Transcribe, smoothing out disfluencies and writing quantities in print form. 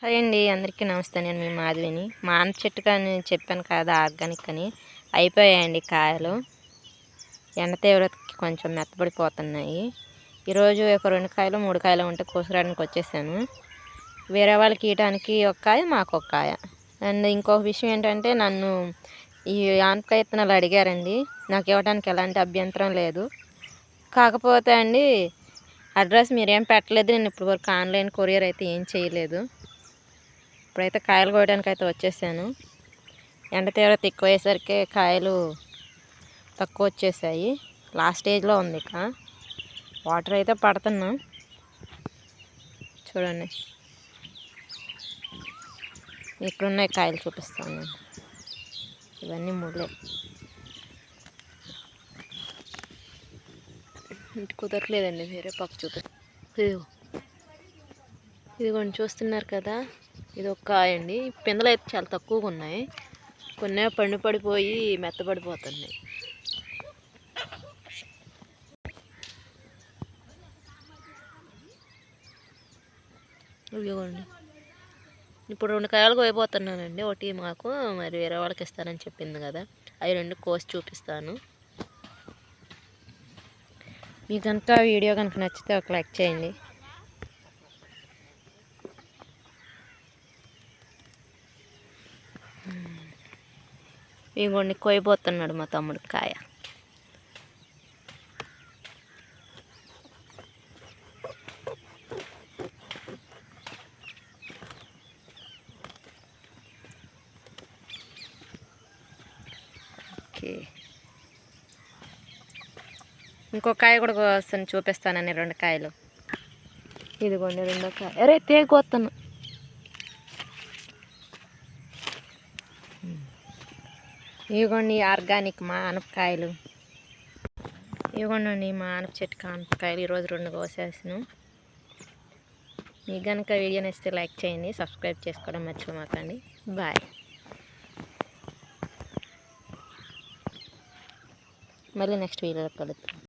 Hi అండి, అందరికీ నమస్తే. నేను మీ మాధవిని. మామిడి చెట్టు కానీ చెప్పాను కదా, ఆర్గానిక్ అని. అయిపోయాయండి కాయలు. ఎండ తీవ్రతకి కొంచెం మెత్తబడిపోతున్నాయి. ఈరోజు ఒక 2 కాయలు 3 కాయలు ఉంటే కోసుకురావడానికి వచ్చేసాను. వేరే వాళ్ళకి ఇవ్వడానికి ఒక కాయ, మాకు ఒక కాయ. అండ్ ఇంకొక విషయం ఏంటంటే, నన్ను ఈ ఆనపకాయ విత్తనాలు అడిగారండి. నాకు ఇవ్వడానికి ఎలాంటి అభ్యంతరం లేదు. కాకపోతే అండి, అడ్రస్ మీరేం పెట్టలేదు. నేను ఇప్పటివరకు ఆన్లైన్ కొరియర్ అయితే ఏం చేయలేదు. ఇప్పుడైతే కాయలు కోయడానికి అయితే వచ్చేసాను. ఎండ తీవ్రత ఎక్కువయ్యేసరికి కాయలు తక్కువ వచ్చేసాయి. లాస్ట్ స్టేజ్లో ఉంది. ఇక వాటర్ అయితే పడుతున్నాం. చూడండి, ఇక్కడున్నాయి కాయలు, చూపిస్తాను. ఇవన్నీ ముళ్ళే. ఇంటి కుదరట్లేదండి, వేరే పక్క చూపిస్తాను. ఇదిగోండి, చూస్తున్నారు కదా, ఇది ఒక కాయ అండి. పిందెలు అయితే చాలా తక్కువగా ఉన్నాయి. కొన్ని పండు పడిపోయి మెత్తబడిపోతున్నాయి. ఇదిగోండి, ఇప్పుడు 2 కాయలు కోయబోతున్నానండి. ఒకటి మాకు, మరి వేరే వాళ్ళకి ఇస్తానని చెప్పింది కదా, అవి 2 కోసి చూపిస్తాను. మీకు కనుక వీడియో కనుక నచ్చితే ఒక లైక్ చేయండి. ఇదిగోండి, కోయబోతున్నాడు మా తమ్ముడు కాయ. ఓకే, ఇంకో కాయ కూడా వస్తాను, చూపిస్తానని 2 కాయలు. ఇదిగోండి 2వ కాయ. అరే, తేగొస్తాను. ఇదిగోండి ఆర్గానిక్ మా ఆనపకాయలు. ఇదిగోండి మా ఆనప చెట్టుకి ఆనపకాయలు. ఈరోజు 2 కోసేసాను. మీకు కనుక వీడియో నచ్చితే లైక్ చేయండి, సబ్స్క్రైబ్ చేసుకోవడం మర్చిపోమాకండి. బాయ్. మళ్ళీ నెక్స్ట్ వీడియోలో కలుద్దాం.